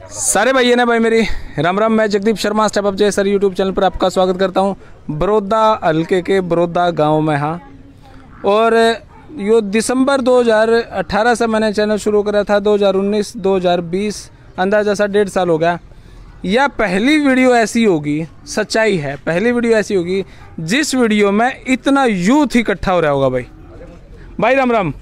सारे भाई ने भाई मेरी राम राम। मैं जगदीप शर्मा स्टेप अप जय सर यूट्यूब चैनल पर आपका स्वागत करता हूं। बड़ौदा हल्के के बड़ौदा गांव में हाँ, और यो दिसंबर 2018 से मैंने चैनल शुरू करा था। 2019 2020 अंदाजा सा 1.5 साल हो गया। यह पहली वीडियो ऐसी होगी, सच्चाई है, पहली वीडियो ऐसी होगी जिस वीडियो में इतना यूथ इकट्ठा हो रहा होगा। भाई राम राम।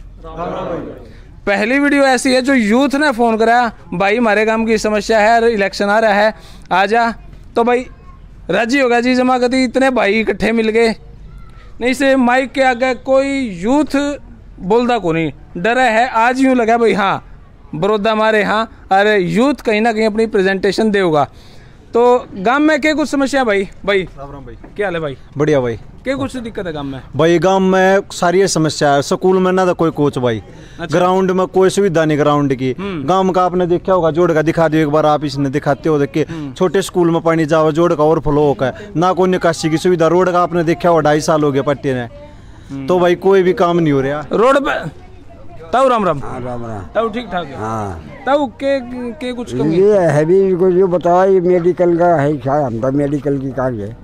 पहली वीडियो ऐसी है जो यूथ ने फ़ोन करा, भाई हमारे काम की समस्या है, इलेक्शन आ रहा है, आजा। तो भाई राजी होगा जी जमाकती, इतने भाई इकट्ठे मिल गए। नहीं से माइक के आगे कोई यूथ बोलता को नहीं, डरा है। आज यूँ लगा भाई हाँ बड़ौदा हमारे हाँ, अरे यूथ कहीं ना कहीं अपनी प्रेजेंटेशन देगा। तो गांव में क्या कुछ समस्या भाई? राम राम भाई, क्या हाल है भाई? बढ़िया भाई। क्या कुछ दिक्कत है गांव में? भाई गांव में सारी समस्या है। स्कूल में ना तो कोई कोच भाई। अच्छा। ग्राउंड में कोई सुविधा नहीं ग्राउंड की। गांव का आपने देखा होगा, जोड़ का दिखा दियो एक बार आप, इसने दिखाते हो। देखिए छोटे स्कूल में पानी जाओ, जोड़ का ओवरफ्लो होगा, ना कोई निकासी की सुविधा। रोड का आपने देखा होगा 2.5 साल हो गया पट्टी ने, तो भाई कोई भी काम नहीं हो रहा रोड पे। तब राम राम। हाँ राम राम। तब ठीक ठाक है। हाँ तब के कुछ कमी? ये है भी को जो बताया, ये मेडिकल का है क्या? हम तो मेडिकल की कार्य है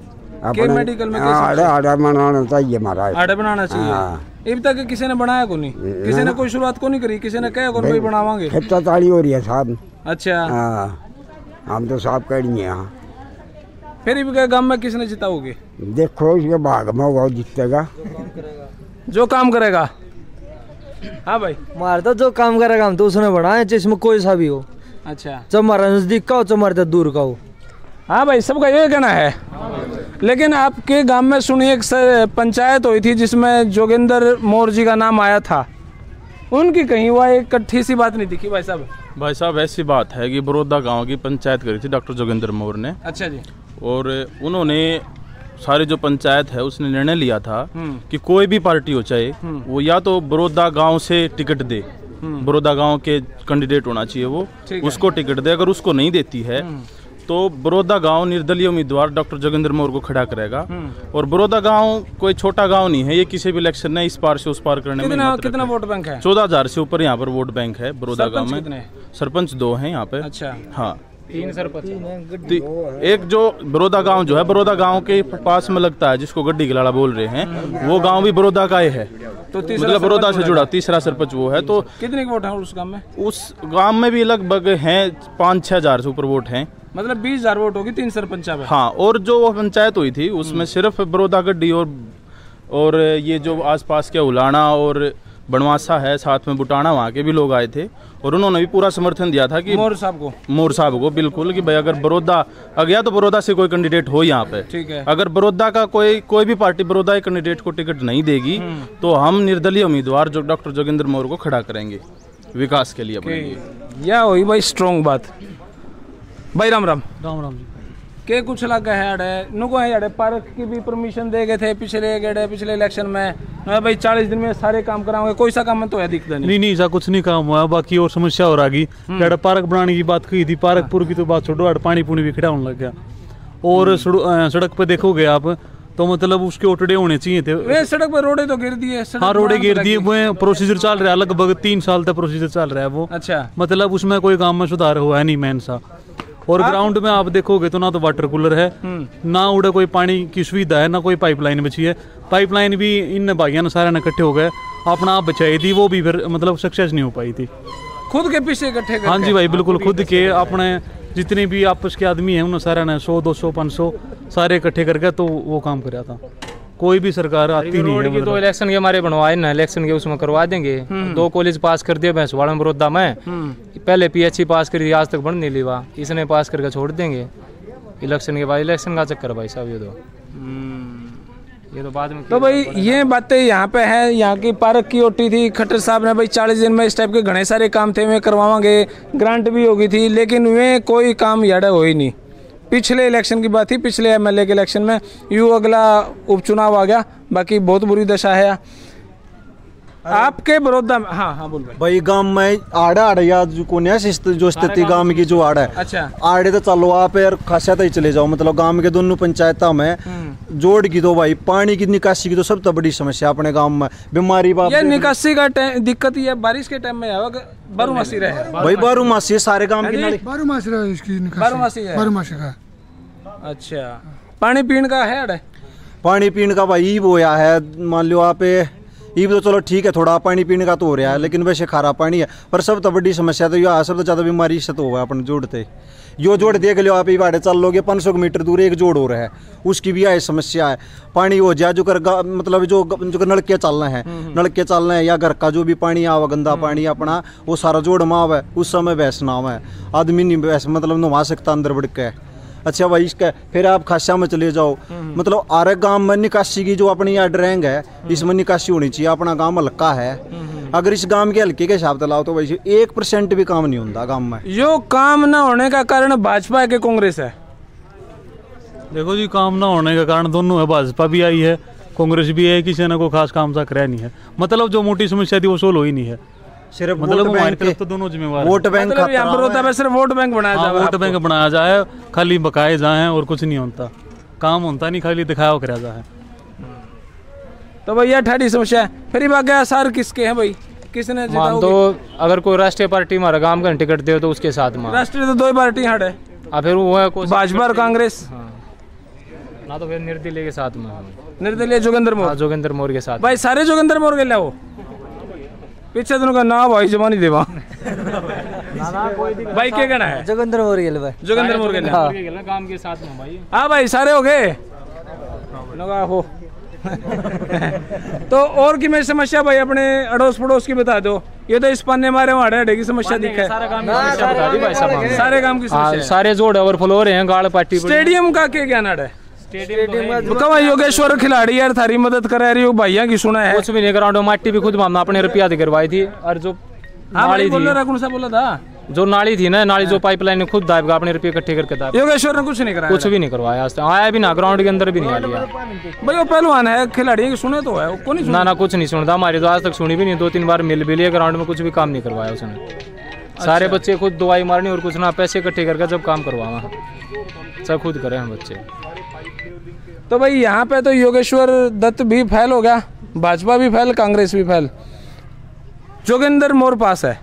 के मेडिकल में आड़ा बनाना चाहिए हमारा। आड़ा बनाना चाहिए। अब तक किसी ने बनाया को नहीं, किसी ने कोई शुरुआत को नहीं करी, किसी ने कहा कौन भाई बनावांगे। खेता ताड़ी हो रही है साहब। अच्छा हाँ, हम तो साहब कह रही हैं। फिर भी गांव में किसने जिताओगे? देखो उसके भाग में होगा जीतेगा जो काम करेगा। हाँ भाई, हमारा तो जो काम करेगा हम तो उसने बनाया, जिसमें कोई सा भी हो। अच्छा, जब हमारा नजदीक का हो, जब हमारे दूर का हो। हाँ भाई, सबका ये कहना है। लेकिन आपके गांव में सुनिए एक पंचायत हुई थी जिसमें जोगिंदर मोर जी का नाम आया था, उनकी कहीं वह एक इकट्ठी सी बात नहीं दिखी भाई साहब। भाई साहब ऐसी बात है कि बड़ौदा गांव की पंचायत करी थी डॉक्टर जोगिंदर मोर ने। अच्छा जी। और उन्होंने सारी जो पंचायत है उसने निर्णय लिया था कि कोई भी पार्टी हो चाहे वो या तो बड़ौदा गांव से टिकट दे, बड़ौदा गांव के कैंडिडेट होना चाहिए वो, उसको टिकट दे। अगर उसको नहीं देती है तो बड़ौदा गांव निर्दलीय उम्मीदवार डॉक्टर जोगिंदर मोर को खड़ा करेगा। और बड़ौदा गांव कोई छोटा गांव नहीं है, ये किसी भी इलेक्शन में इस पार से उस पार करने में कितना वोट बैंक है? 14,000 से ऊपर यहाँ पर वोट बैंक है बड़ौदा गांव में। सरपंच 2 हैं यहाँ पे। अच्छा हाँ, 3 सरपंच। एक जो बड़ौदा गांव जो है, बड़ौदा गांव के पास में लगता है, जिसको गड्डी गलाड़ा बोल रहे हैं, वो गांव भी बड़ौदा का ही है। तो मतलब बड़ौदा से जुड़ा तीसरा सरपंच वो है। तो कितने वोट हैं उस गांव में? उस गांव में भी लगभग हैं 5-6 हजार से ऊपर वोट हैं। मतलब 20,000 वोट होगी 3 सरपंच में। हाँ, और जो वो पंचायत हुई थी उसमें सिर्फ बड़ौदा गड्डी और ये जो आसपास के उलाना और बनवासा है, साथ में बुटाना, वहाँ के भी लोग आए थे। और उन्होंने भी पूरा समर्थन दिया था कि मोर साहब को बिल्कुल, कि भाई अगर बड़ौदा आ गया तो बड़ौदा से कोई कैंडिडेट हो यहाँ पे, ठीक है। अगर बड़ौदा का कोई भी पार्टी बड़ौदा के कैंडिडेट को टिकट नहीं देगी तो हम निर्दलीय उम्मीदवार जो डॉक्टर जोगिंदर मोर को खड़ा करेंगे विकास के लिए अपने। यह हुई भाई स्ट्रॉन्ग बात। भाई राम राम। राम राम के कुछ लगा है अड़े नुको है अड़े पार्क की भी परमिशन दे गए थे पिछले इलेक्शन में। भाई 40 दिन में सारे काम कराओगे, कोई सा काम तो है दिखता नहीं ऐसा कुछ नहीं काम हुआ। बाकी और समस्या हो रही है। पार्क बनाने की बात कही थी, पार्कपुर की तो बात छोड़ो, पानी पुनी भी खड़ा होने लग गया। और सड़क पे देखोगे आप तो मतलब उसके ओटड़े होने चाहिए थे। वे सड़क पर रोडे तो गिर दिए। हाँ, रोडे गिर दिए। वो प्रोसीजर चल रहा है, लगभग 3 साल तक प्रोसीजर चल रहा है वो। अच्छा, मतलब उसमें कोई काम में सुधार हुआ है नहीं मेन सा। और ग्राउंड में आप देखोगे तो ना तो वाटर कूलर है, ना उड़े कोई पानी की सुविधा है, ना कोई पाइपलाइन बची है। पाइपलाइन भी इन भाइयों ने सारे इकट्ठे हो गए, अपना आप बचाई थी, वो भी फिर मतलब सक्सेस नहीं हो पाई थी। खुद के पीछे इकट्ठे? हाँ जी भाई, बिल्कुल खुद के अपने जितने भी आपस के आदमी हैं उन्होंने सारे ने 100 200 500 सारे इकट्ठे करके तो वो काम कर रहा था। कोई भी सरकार आती नहीं है। मतलब तो इलेक्शन के हमारे बनवाए ना, इलेक्शन के उसमें करवा देंगे। 2 कॉलेज पास कर दिए भैंसवाड़ा में बड़ौदा में, पहले PHC पास कर दिया, आज तक बन नहीं लिया। इसने पास करके छोड़ देंगे इलेक्शन के बाद। इलेक्शन का चक्कर भाई साहब ये तो बाद में। तो भाई ये बातें यहाँ पे है। यहाँ की पार्क की ओटी थी, खट्टर साहब ने भाई 40 दिन में इस टाइप के घने सारे काम थे, वे करवावांगे, ग्रांट भी होगी थी, लेकिन वे कोई काम याड़ा हो ही नहीं। पिछले इलेक्शन की बात थी, पिछले MLA के इलेक्शन में यूँ अगला उपचुनाव आ गया। बाकी बहुत बुरी दशा है आपके बड़ौदा में। हाँ बोल भाई गांव में आड़ा या जो स्थिति गांव की जो आड़ा है। अच्छा, आड़े तो चलो आप यार खासा तो ही चले जाओ, मतलब गांव के दोनों पंचायतों में जोड़ की तो भाई पानी की निकासी की तो सबसे बड़ी समस्या अपने गांव में। बीमारी ये निकासी का दिक्कत ये बारिश के टाइम में आवा बारूमासी रहे भाई, बारूमासी सारे गांव की बारूमासी रहे इसकी निकासी बारूमासी है। बारूमासी का अच्छा, पानी पीने का है अड़े? पानी पीने का भाई ईब होया है, मान लो आप ईब तो चलो ठीक है, थोड़ा पानी पीने का तो हो रहा है, लेकिन वैसे खारा पानी है। पर सबसे बड़ी समस्या तो यह सबसे ज़्यादा बीमारी से तो हुआ अपन जोड़ते यो जोड़ देख लो आप, बाड़े चल लोगे 500 मीटर दूर एक जोड़ हो रहा है, उसकी भी आई समस्या है। पानी हो जाए जो कर मतलब जो नलके चलना है, नलके चलना है या घर का जो भी पानी आवा गंदा पानी अपना वो सारा जोड़ माव है, उस समय भैंस नाव है, आदमी नहीं भैंस मतलब नवा सकता अंदर बढ़ के। अच्छा भाई, इसका फिर आप खासा में चले जाओ, मतलब आरे गांव में निकासी की जो अपनी यहाँ ड्रैंग है इसमें निकासी होनी चाहिए। अपना गांव हल्का है, अगर इस गांव के हल्के के हिसाब से लाओ तो भाई 1% भी काम नहीं होता गांव में। यो काम न होने का कारण भाजपा के कांग्रेस है? देखो जी, काम ना होने का कारण दोनों है, भाजपा भी आई है कांग्रेस भी है, किसी ने कोई खास काम सा कराया नहीं है। मतलब जो मोटी समस्या थी वो सोल्व ही नहीं है, सिर्फ मतलब हमारी तरफ तो दोनों जिम्मेवार वोट बैंक मतलब यहाँ बड़ौदा में सिर्फ वोट बैंक बनाया जाए, वोट बैंक बनाया जाए, खाली बकाए जाए और कुछ नहीं होता, काम होता नहीं, खाली दिखाया करा जाए। तो भैया ठाडी समस्या है। फिर बाकी आसार किसके हैं भाई, किसने मान दो अगर कोई राष्ट्रीय पार्टी हमारा काम का टिकट दे तो उसके साथ में राष्ट्रीय तो 2 पार्टी हट है, फिर वो है भाजपा और कांग्रेस, ना तो फिर निर्दलीय के साथ में, निर्दलीय जोगिंदर मोर, जोगिंदर मोर के साथ। भाई सारे जोगिंदर मोर के लाओ पीछे दोनों का ना भाई जमानी देवा भाई क्या कहना है? जोगिंदर मोर गेल भाई, जोगिंदर मोर के ना काम के साथ में भाई। हाँ भाई सारे हो गए हो तो और की मैं समस्या भाई अपने अड़ोस पड़ोस की बता दो। ये तो इस पाने मारे वहाँ अड़े की समस्या दिखा है, सारा काम की समस्या बता दी भाई साहब, सारे काम की समस्या, सारे जोड़ ओवरफ्लो हो रहे हैं, गाड़ पार्टी स्टेडियम का क्या नाड़ है? कब योगेश्वर खिलाड़ी यार थारी मदद करा रही हो भैया की सुना है? कुछ भी नहीं ग्राउंड माटी भी खुद हमने अपने रुपया से करवाई थी, और जो नाली थी कौन सा बोला था, जो नाली थी ना, नाली जो पाइपलाइन खुद दाएगा अपने रुपये इकट्ठे करके दाएगा। योगेश्वर ने कुछ नहीं कराया, कुछ भी नहीं करवाया आज तक, आया भी ना ग्राउंड के अंदर भी नहीं आया भाई। वो पहलवान है खिलाड़ी की सुने तो है, वो नहीं ना कुछ नहीं सुनता, हमारी तो आज तक सुनी भी नहीं, 2-3 बार मिल भी लिया, ग्राउंड में कुछ भी काम नहीं करवाया उसने। सारे बच्चे खुद दवाई मारनी और कुछ ना पैसे इकट्ठे करके जब काम करवावा सब खुद करें हम बच्चे। तो भाई यहाँ पे तो योगेश्वर दत्त भी फैल हो गया, भाजपा भी फैल, कांग्रेस भी फैल, जोगिंदर मोर पास है।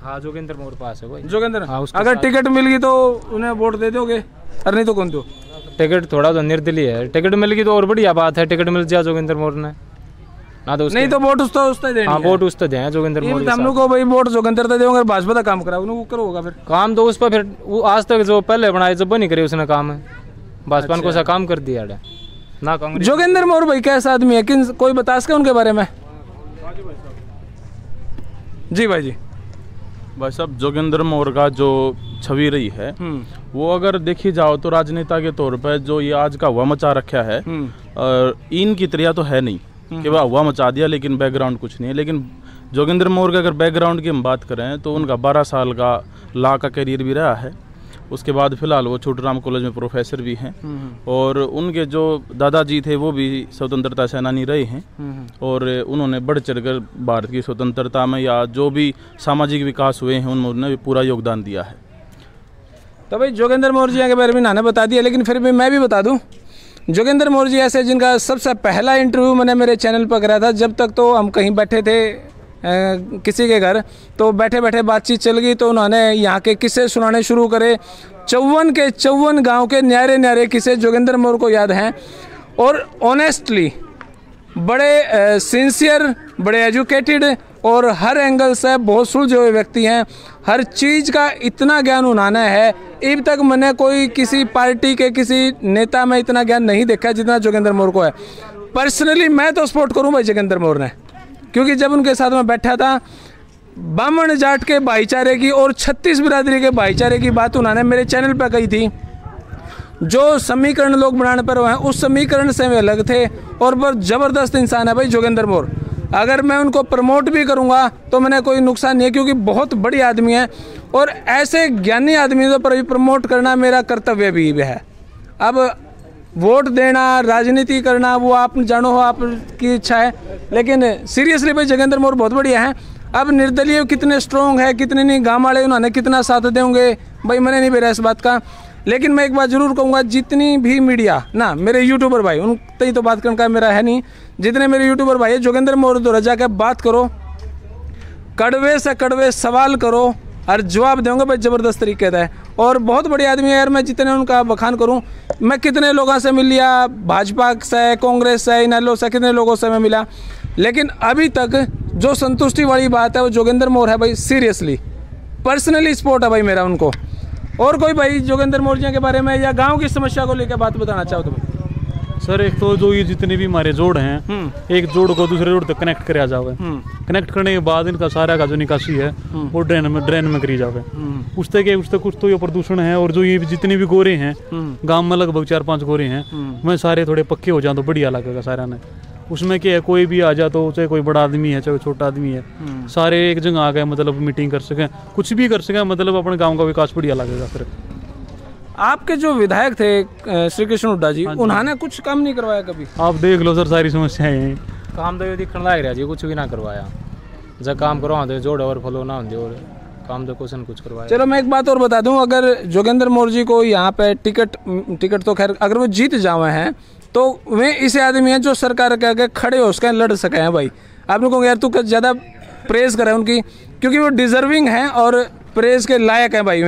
हाँ जोगिंदर मोर पास है भाई, जोगिंदर। हाँ, अगर टिकट मिल गई तो उन्हें वोट दे दोगे, और नहीं तो कौन दो? टिकट थोड़ा तो निर्दलीय है, टिकट मिल गई तो और बढ़िया बात है, टिकट मिल जाए जोगिंदर मोर ने ना तो नहीं तो वोट उसका देनी। हाँ वोट उसका दें जोगिंदर मोर, हम लोग को भाई वोट जोगिंदर तो देंगे, भाजपा का काम करा उन्हें करोगा फिर काम तो उस पर, फिर वो आज तक जो पहले बनाए जब नहीं करे उसने काम, भाजपा को सा काम कर दिया ना कांग्रेस। जोगिंदर मोर भाई कैसा आदमी है, किन कोई बता सके उनके बारे में? जी भाई जी। भाई साहब जोगिंदर मोर का जो छवि रही है वो अगर देखी जाओ तो राजनेता के तौर पर जो ये आज का हुआ मचा रखा है, इनकी तरह तो है नहीं कि वह हुआ मचा दिया लेकिन बैकग्राउंड कुछ नहीं है। लेकिन जोगिंदर मोर का अगर बैकग्राउंड की हम बात करें तो उनका 12 साल का लॉ का करियर भी रहा है, उसके बाद फिलहाल वो छोटूराम कॉलेज में प्रोफेसर भी हैं, और उनके जो दादाजी थे वो भी स्वतंत्रता सेनानी रहे हैं, और उन्होंने बढ़ चढ़कर भारत की स्वतंत्रता में या जो भी सामाजिक विकास हुए हैं उन्होंने भी पूरा योगदान दिया है। तो भाई जोगिंदर मोर जी के बारे में नाना बता दिया, लेकिन फिर भी मैं भी बता दूं, जोगिंदर मोर जी ऐसे जिनका सबसे पहला इंटरव्यू मैंने मेरे चैनल पर करा था। जब तक तो हम कहीं बैठे थे किसी के घर, तो बैठे बैठे बातचीत चल गई तो उन्होंने यहाँ के किस्से सुनाने शुरू करे। 54 के 54 गांव के न्यारे न्यारे किस्से जोगिंदर मोर को याद हैं, और ऑनेस्टली बड़े सिंसियर, बड़े एजुकेटेड और हर एंगल से बहुत सुलझे हुए व्यक्ति हैं। हर चीज़ का इतना ज्ञान उन्होंने है, अब तक मैंने कोई किसी पार्टी के किसी नेता में इतना ज्ञान नहीं देखा जितना जोगिंदर मोर को है। पर्सनली मैं तो सपोर्ट करूँ भाई जोगिंदर मोर ने, क्योंकि जब उनके साथ में बैठा था बामण जाट के भाईचारे की और 36 बिरादरी के भाईचारे की बात उन्होंने मेरे चैनल पर कही थी। जो समीकरण लोग बनाने पर हैं उस समीकरण से वे अलग थे, और बहुत ज़बरदस्त इंसान है भाई जोगिंदर मोर। अगर मैं उनको प्रमोट भी करूंगा तो मैंने कोई नुकसान नहीं है, क्योंकि बहुत बड़ी आदमी है, और ऐसे ज्ञानी आदमी पर भी प्रमोट करना मेरा कर्तव्य भी है। अब वोट देना, राजनीति करना, वो आप जानो हो, आपकी इच्छा है, लेकिन सीरियसली भाई जोगिंदर मोर बहुत बढ़िया है। अब निर्दलीय कितने स्ट्रॉन्ग है कितने नहीं, गाँव वाले उन्होंने कितना साथ देंगे भाई मैंने नहीं बेरा इस बात का, लेकिन मैं एक बात जरूर कहूँगा, जितनी भी मीडिया ना मेरे यूट्यूबर भाई, उन तई तो बात करने का मेरा है नहीं, जितने मेरे यूट्यूबर भाई है, जोगेंद्र मौर्य द्वारा जाकर बात करो, कड़वे से कड़वे सवाल करो और जवाब देंगे भाई ज़बरदस्त तरीके से। और बहुत बड़े आदमी है यार, मैं जितने उनका बखान करूं, मैं कितने लोगों से मिल लिया, भाजपा से, कांग्रेस से, इनेलो से, कितने लोगों से मैं मिला, लेकिन अभी तक जो संतुष्टि वाली बात है वो जोगेंद्र मौर्य है भाई। सीरियसली पर्सनली सपोर्ट है भाई मेरा उनको। और कोई भाई जोगेंद्र मौर्य के बारे में या गाँव की समस्या को लेकर बात बताना चाहो तो भाई? सर एक तो जो ये जितने भी हमारे जोड़ हैं, एक जोड़ को दूसरे जोड़ तक कनेक्ट कराया जावे। कनेक्ट करने के बाद इनका सारा का जो निकासी है वो ड्रेन में करी जावे। उस तक कुछ तो ये प्रदूषण है। और जो ये जितने भी गोरे हैं गांव में, लगभग 4-5 गोरे हैं, मैं सारे थोड़े पक्के हो जाए तो बढ़िया लगेगा सारा ने। उसमें क्या है, कोई भी आ जा तो चाहे कोई बड़ा आदमी है चाहे छोटा आदमी है, सारे एक जगह आ गए, मतलब मीटिंग कर सकें, कुछ भी कर सकें, मतलब अपने गाँव का विकास बढ़िया लगेगा। फिर आपके जो विधायक थे श्री कृष्ण हुड्डा जी, उन्होंने कुछ काम नहीं करवाया कभी? आप देख लो सर, सारी समस्याएं हैं। काम तो ये दिखने लग रहा जी, कुछ भी ना करवाया। जब काम करवा दे जोड़ और फलो ना होंगे, और काम तो कुछ न कुछ करवाया। चलो मैं एक बात और बता दूं, अगर जोगेंद्र मौर्य जी को यहाँ पे टिकट तो खैर अगर वो जीत जावे हैं तो वे ऐसे आदमी हैं जो सरकार के आगे खड़े हो सके, लड़ सके हैं भाई। आप लोगों को यार तू ज़्यादा प्रेज़ करें उनकी, क्योंकि वो डिज़र्विंग हैं और प्रेज़ के लायक हैं भाई।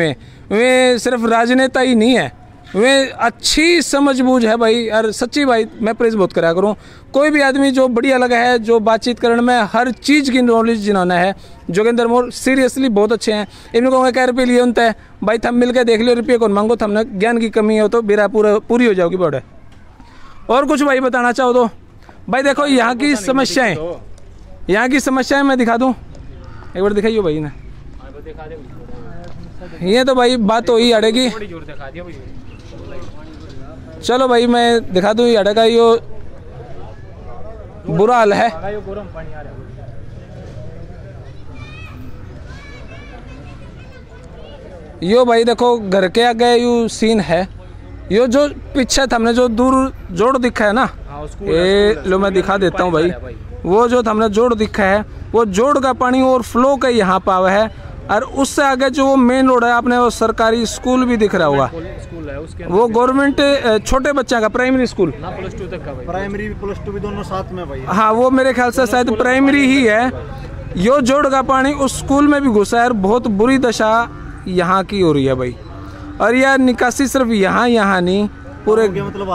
वे सिर्फ राजनेता ही नहीं है, वे अच्छी समझबूझ है भाई। और सच्ची भाई मैं प्रेज़ बहुत करा करूँ, कोई भी आदमी जो बढ़िया लगा है, जो बातचीत करने में हर चीज़ की नॉलेज जिन्होंने है, जोगेंद्र मौर्य सीरियसली बहुत अच्छे हैं। इन लोगों क्या रुपये लिए उनते भाई, थम मिल के देख लियो, रुपये कौन मांगो, थमने ज्ञान की कमी हो तो बेरा पूरी हो जाओगी बड़े। और कुछ भाई बताना चाहो तो भाई? देखो यहाँ की समस्याएं मैं दिखा दूँ, एक बार दिखाइए भाई ना। ये तो भाई बात तो ही अड़ेगी, चलो भाई मैं दिखा दूँ, ये अड़ेगा, यो बुरा हाल है। यो भाई देखो घर के आगे यू सीन है, यो जो पीछे हमने जो दूर जोड़ दिखा है ना, ये लो मैं दिखा देता हूँ भाई। वो जो हमने जोड़ दिखा है, वो जोड़ का पानी और फ्लो का यहाँ पे आवा है। और उससे आगे जो वो मेन रोड है, आपने वो सरकारी स्कूल भी दिख रहा होगा, वो गवर्नमेंट छोटे बच्चा का प्राइमरी स्कूल, +2 तक का भाई। प्राइमरी भी +2 भी दोनों साथ में भाई। हाँ वो मेरे ख्याल से शायद प्राइमरी ही है। यो जोड़ का पानी उस स्कूल में भी घुसा है और बहुत बुरी दशा यहाँ की हो रही है भाई। और यह निकासी सिर्फ यहाँ नहीं, पूरे मतलब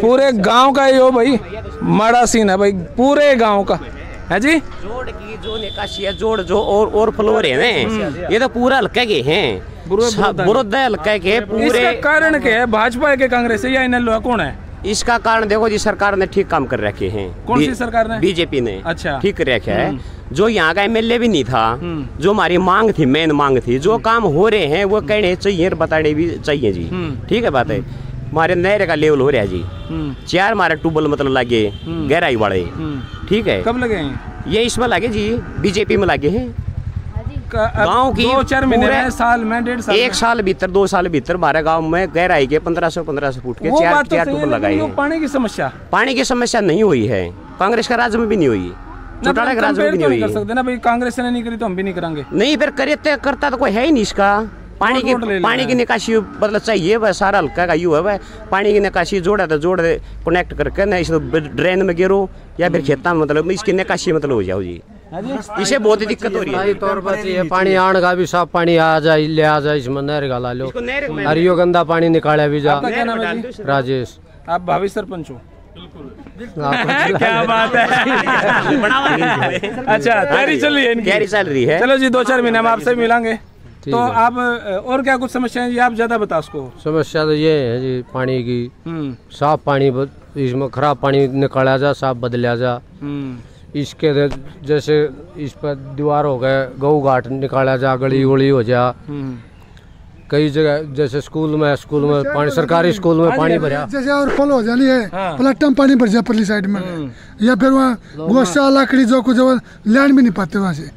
पूरे गांव का ही हो भाई, माड़ा सीन है भाई पूरे गांव का है जी। जोड़ की जो निकासी है, जोड़ जो और फ्लोर है, ये तो पूरा हल्का के हैं, बुरुद्ध हल्का के पूरे। इसका कारण क्या है? भाजपा है कि कांग्रेस है या इनेलो कौन है? इसका कारण देखो जी, सरकार ने ठीक काम कर रखे हैं। कौन सी सरकार ने? बीजेपी ने। अच्छा, ठीक कर रखा है। जो यहाँ का एमएलए भी नहीं था, जो हमारी मांग थी, मेन मांग थी, जो काम हो रहे हैं वो कहने चाहिए, बताने भी चाहिए जी। ठीक है बात है। हमारे नहर का लेवल हो रहा है जी, 4 हमारे ट्यूबवेल मतलब लगे गहराई वाले। ठीक है, कब लगे हैं ये? इसमें लगे जी, बीजेपी में लगे हैं। गांव की 2-4 महीने, साल में, 1.5 साल, 1 साल भीतर 2 साल भीतर हमारे गांव में गहराई के 1500 फुट के 4 ट्यूबवेल लगाए हैं। पानी की समस्या नहीं हुई है, कांग्रेस का राज में भी नहीं हुई, चौटाला के राज में भी नहीं हुई। कर सकते ना भाई, कांग्रेस ने नहीं करी तो हम भी नहीं करेंगे। नहीं फिर करता तो कोई है ही नहीं इसका। पानी की निकासी मतलब चाहिए, वह सारा हल्का का यू है, वह पानी की निकासी जोड़ा तो जोड़ कनेक्ट करके ना, इस ड्रेन में गिरो या फिर खेता में, मतलब इसकी निकासी मतलब हो जाओ जी। इसे बहुत ही दिक्कत हो रही है। तौर पर ये पानी आने का भी साफ पानी आ जाए, ले आ जाए, इसमें नहर का ला लो, हरियो गंदा पानी निकाले भी जा। राजेश, आप भावी सरपंच हो? क्या बात है। अच्छा, तैयारी चल रही है। चलो जी, 2-4 महीने में आपसे मिलेंगे। तो आप और क्या कुछ समस्याएं जी, आप ज्यादा बता उसको। समस्या तो ये है जी, पानी की, साफ पानी, इसमें खराब पानी निकाला जा, साफ बदलिया जा। इसके जैसे इस पर दीवार हो गए, गऊ घाट निकाला जा, गली उड़ी हो जा। कई जगह जैसे स्कूल में पानी, सरकारी स्कूल में पानी भरा, जैसे और फॉलो हो जानी है, प्लेटफॉर्म पानी भर जाए परली साइड में, या फिर वहाँ गोशा लकड़ी जो कुछ लैंड भी नहीं पाते वहाँ से।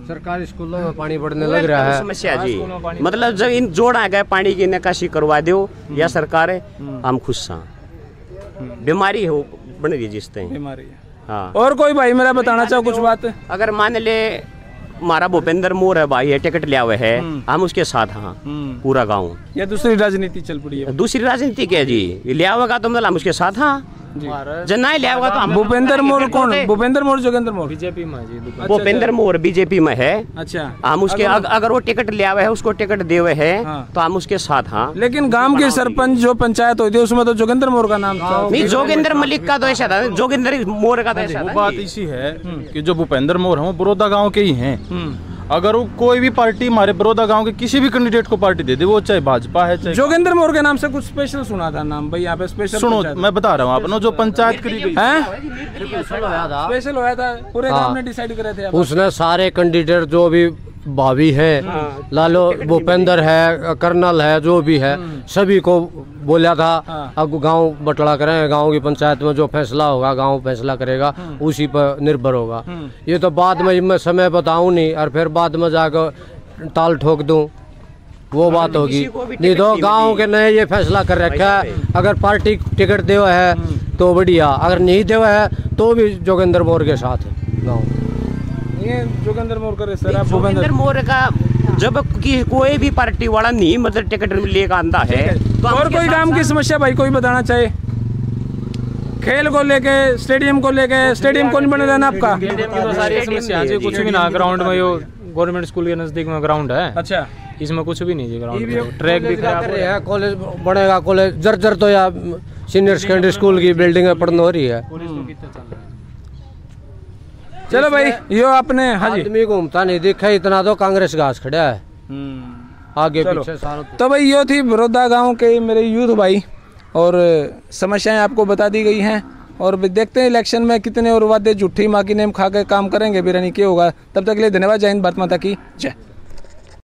सरकारी स्कूलों में पानी बढ़ने लग रहा है। समस्या जी, मतलब जब इन जोड़ा गए पानी की निकासी करवा दो या सरकार, हम खुश हैं। बीमारी हो बन रही जिसते बीमारी। हाँ। और कोई भाई मेरा बताना चाहो कुछ बात? अगर मान ले हमारा भूपेंद्र मोर है भाई है, टिकट लिया हुआ है, हम उसके साथ हाँ पूरा गाँव। या दूसरी राजनीति चल पड़ी है? दूसरी राजनीति क्या जी, लिया होगा तो मतलब हम उसके साथ हाँ, जब नहीं लिया होगा तो हम। भूपेंद्र मोर कौन? भूपेंद्र मोर, जोगेंद्र मोर? बीजेपी में जी। भूपेंद्र मोर बीजेपी में है। अच्छा, हम उसके अगर वो टिकट लिया हुआ है, उसको टिकट दे हुए है तो हम उसके साथ हाँ। लेकिन गांव के सरपंच जो पंचायत हुई थी उसमें तो जोगेंद्र मोर का नाम था। नहीं, जोगेंद्र मलिक का तो ऐसा था, जोगेंद्र मोर का तो ऐसा था। बात इसी है कि जो भूपेंद्र मोर है वो बड़ौदा गांव के ही हैं। अगर वो कोई भी पार्टी हमारे बड़ौदा गांव के किसी भी कैंडिडेट को पार्टी दे दे, वो चाहे भाजपा है चाहे। जोगेंद्र मोर के नाम से कुछ स्पेशल सुना था नाम भाई, यहाँ पे स्पेशल सुनो मैं बता रहा हूँ आपने, जो पंचायत करी गई स्पेशल होया था, पूरे गांव ने डिसाइड करे थे। उसने सारे कैंडिडेट जो भी भाभी है, लालो भूपेंद्र है, कर्नल है, जो भी है सभी को बोला था अब गांव बटला करें, गांव की पंचायत में जो फैसला होगा गांव फैसला करेगा, उसी पर निर्भर होगा। ये तो बाद में मैं समय बताऊं नहीं और फिर बाद में जाकर ताल ठोक दूं, वो बात होगी। नहीं तो गांव के नए ये फैसला कर रखा है, अगर पार्टी टिकट दे है तो बढ़िया, अगर नहीं दे है तो भी जोगेंद्र मोर के साथ है गाँव। ये जोगेंद्र मोर का सर, जोगेंद्र मोर का जब कि कोई भी पार्टी वाला नहीं मतलब टिकट लेकर आता है तो। और कोई गांव की समस्या भाई कोई बताना चाहे? खेल को लेके, स्टेडियम को लेके, स्टेडियम कौन बने रहना आपका? तो सारी समस्या है, कुछ भी ना। ग्राउंड में यो गवर्नमेंट स्कूल के नजदीक में ग्राउंड है। अच्छा, इसमें कुछ भी नहीं है ग्राउंड, ट्रैक भी खराब है। कॉलेज बनेगा, कॉलेज जर्जर तो या सीनियर सेकेंडरी स्कूल की बिल्डिंग में पढ़ने हो रही है। चलो भाई, यो आपने आदमी घूमता नहीं दिखा, इतना तो कांग्रेस घास खड़ा है आगे पीछे सारा। तो भाई यो थी बड़ौदा गांव के मेरे यूथ भाई, और समस्याएं आपको बता दी गई हैं। और देखते हैं इलेक्शन में कितने और वादे झूठी माँ की नेम खा के काम करेंगे, बिरानी क्या होगा। तब तक के लिए धन्यवाद, जय हिंद, भारत माता की जय।